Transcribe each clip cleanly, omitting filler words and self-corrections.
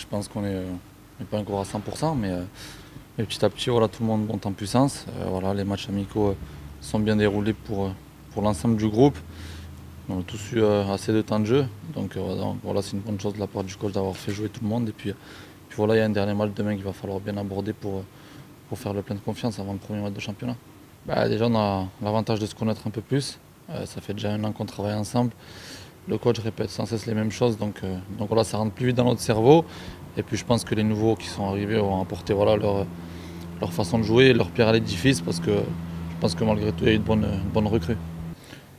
Je pense qu'on n'est pas encore à 100%, mais petit à petit, voilà, tout le monde monte en puissance. Voilà, les matchs amicaux sont bien déroulés pour l'ensemble du groupe. On a tous eu assez de temps de jeu, donc voilà, c'est une bonne chose de la part du coach d'avoir fait jouer tout le monde. Et puis voilà, il y a un dernier match demain qu'il va falloir bien aborder pour faire le plein de confiance avant le premier match de championnat. Déjà, on a l'avantage de se connaître un peu plus. Ça fait déjà 1 an qu'on travaille ensemble. Le coach répète sans cesse les mêmes choses, donc voilà, ça rentre plus vite dans notre cerveau. Et puis je pense que les nouveaux qui sont arrivés ont apporté voilà, leur façon de jouer, leur pierre à l'édifice, parce que je pense que malgré tout, il y a eu une bonne recrue.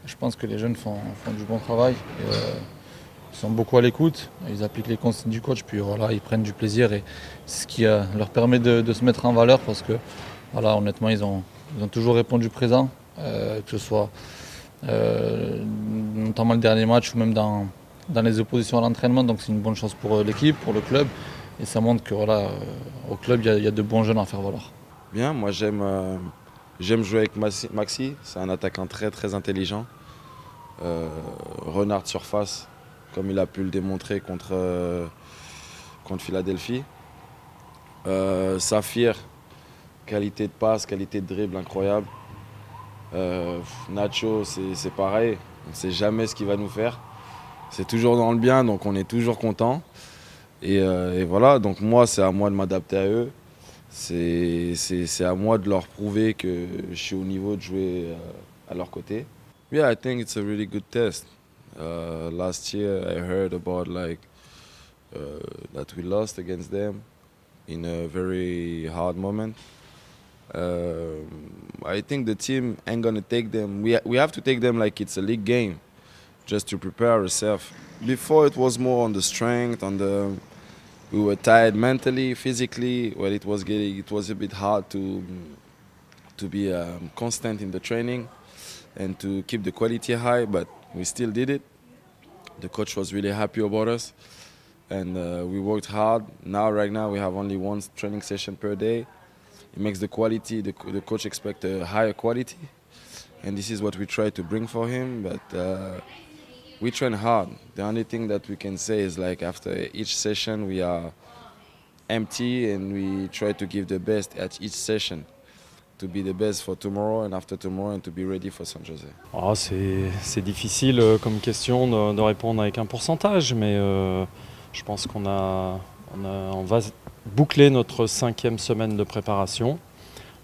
Je pense que les jeunes font du bon travail. Ils sont beaucoup à l'écoute, ils appliquent les consignes du coach, puis voilà, ils prennent du plaisir et c'est ce qui leur permet de se mettre en valeur parce que voilà, honnêtement, ils ont toujours répondu présent, que ce soit notamment le dernier match ou même dans les oppositions à l'entraînement. Donc c'est une bonne chose pour l'équipe, pour le club et ça montre que voilà, au club, il y a de bons jeunes à faire valoir. Bien, moi j'aime jouer avec Maxi, c'est un attaquant très très intelligent. Renard de surface, comme il a pu le démontrer contre Philadelphie. Saphir, qualité de passe, qualité de dribble incroyable. Nacho, c'est pareil, on ne sait jamais ce qu'il va nous faire. C'est toujours dans le bien, donc on est toujours content. Et voilà, donc moi c'est à moi de m'adapter à eux. C'est à moi de leur prouver que je suis au niveau de jouer à leur côté. Yeah, I think it's a really good test. Last year I heard about that we lost against them in a very hard moment. I think the team ain't gonna take them. We have to take them like it's a league game, just to prepare ourselves. Before it was more on the strength, we were tired mentally, physically. Well, it was a bit hard to be constant in the training and to keep the quality high, but we still did it. The coach was really happy about us, and we worked hard. Right now, we have only 1 training session per day. It makes the quality, the coach expects a higher quality, and this is what we try to bring for him, but we train hard. The only thing that we can say is like after each session, we are empty and we try to give the best at each session. To be the best for tomorrow and after tomorrow and to be ready for San Jose. Oh, c'est difficile comme question de répondre avec un pourcentage, mais je pense on va boucler notre 5e semaine de préparation.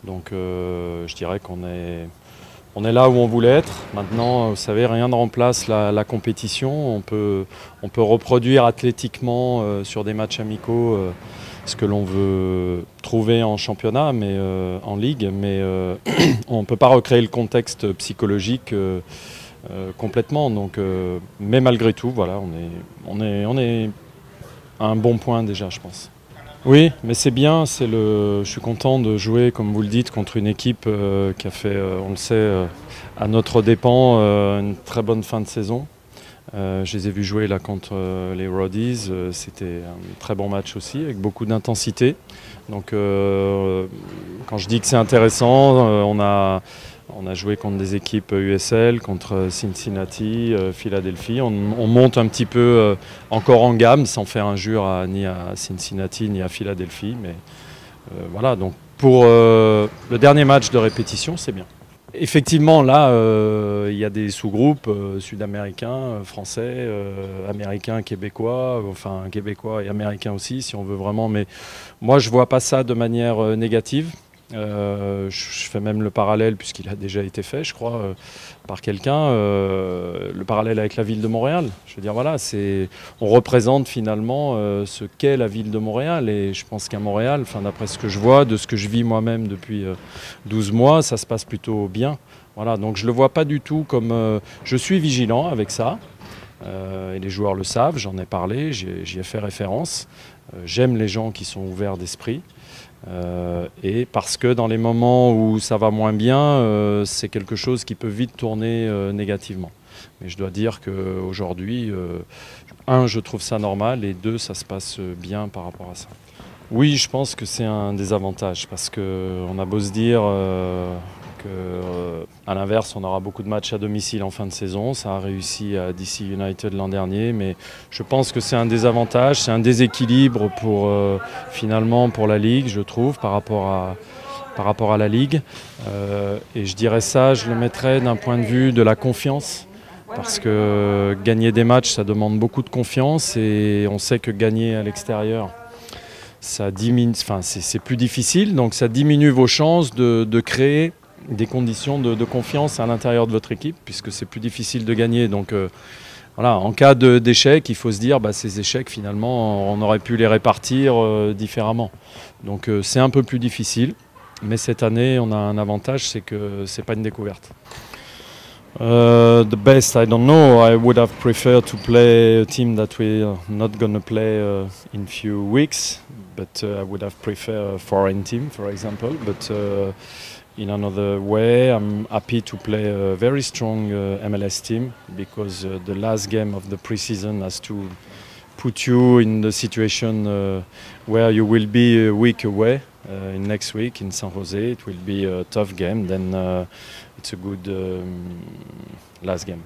Donc je dirais qu'on est là où on voulait être. Maintenant, vous savez, rien ne remplace la compétition. On peut reproduire athlétiquement sur des matchs amicaux ce que l'on veut trouver en championnat, mais en ligue, mais on ne peut pas recréer le contexte psychologique complètement. Donc, mais malgré tout, voilà, on est à un bon point déjà, je pense. Oui, mais c'est bien. Je suis content de jouer, comme vous le dites, contre une équipe qui a fait, on le sait, à notre dépens, une très bonne fin de saison. Je les ai vus jouer là contre les Rowdies, c'était un très bon match aussi, avec beaucoup d'intensité. Donc quand je dis que c'est intéressant, on a joué contre des équipes USL, contre Cincinnati, Philadelphie. On monte un petit peu encore en gamme, sans faire injure ni à Cincinnati ni à Philadelphie. Mais voilà, donc pour le dernier match de répétition, c'est bien. Effectivement, là, il y a des sous-groupes sud-américains, français, américains, québécois, enfin québécois et américains aussi, si on veut vraiment. Mais moi, je ne vois pas ça de manière négative. Je fais même le parallèle, puisqu'il a déjà été fait, je crois, par quelqu'un, le parallèle avec la ville de Montréal. Je veux dire, voilà, on représente finalement ce qu'est la ville de Montréal. Et je pense qu'à Montréal, d'après ce que je vois, de ce que je vis moi-même depuis 12 mois, ça se passe plutôt bien. Voilà, donc je ne le vois pas du tout comme... je suis vigilant avec ça. Et les joueurs le savent, j'en ai parlé, j'y ai fait référence. J'aime les gens qui sont ouverts d'esprit. Et parce que dans les moments où ça va moins bien, c'est quelque chose qui peut vite tourner négativement. Mais je dois dire qu'aujourd'hui, je trouve ça normal, et 2, ça se passe bien par rapport à ça. Oui, je pense que c'est un désavantage, parce qu'on a beau se dire À l'inverse, on aura beaucoup de matchs à domicile en fin de saison. Ça a réussi à DC United l'an dernier, mais je pense que c'est un désavantage, c'est un déséquilibre finalement pour la Ligue, je trouve, par rapport à la Ligue. Et je dirais ça, je le mettrais d'un point de vue de la confiance. Parce que gagner des matchs, ça demande beaucoup de confiance et on sait que gagner à l'extérieur, ça diminue, c'est plus difficile, donc ça diminue vos chances de créer des conditions de confiance à l'intérieur de votre équipe, puisque c'est plus difficile de gagner. Donc voilà, en cas d'échec, il faut se dire ces échecs, finalement, on aurait pu les répartir différemment. Donc c'est un peu plus difficile, mais cette année, on a un avantage, c'est que c'est pas une découverte. The best, I don't know. I would have preferred to play a team that we're not going to play in few weeks, but I would have preferred a foreign team, for example. But in another way, I'm happy to play a very strong MLS team, because the last game of the preseason has to put you in the situation where you will be a week away. In next week in San Jose, it will be a tough game. Then it's a good last game.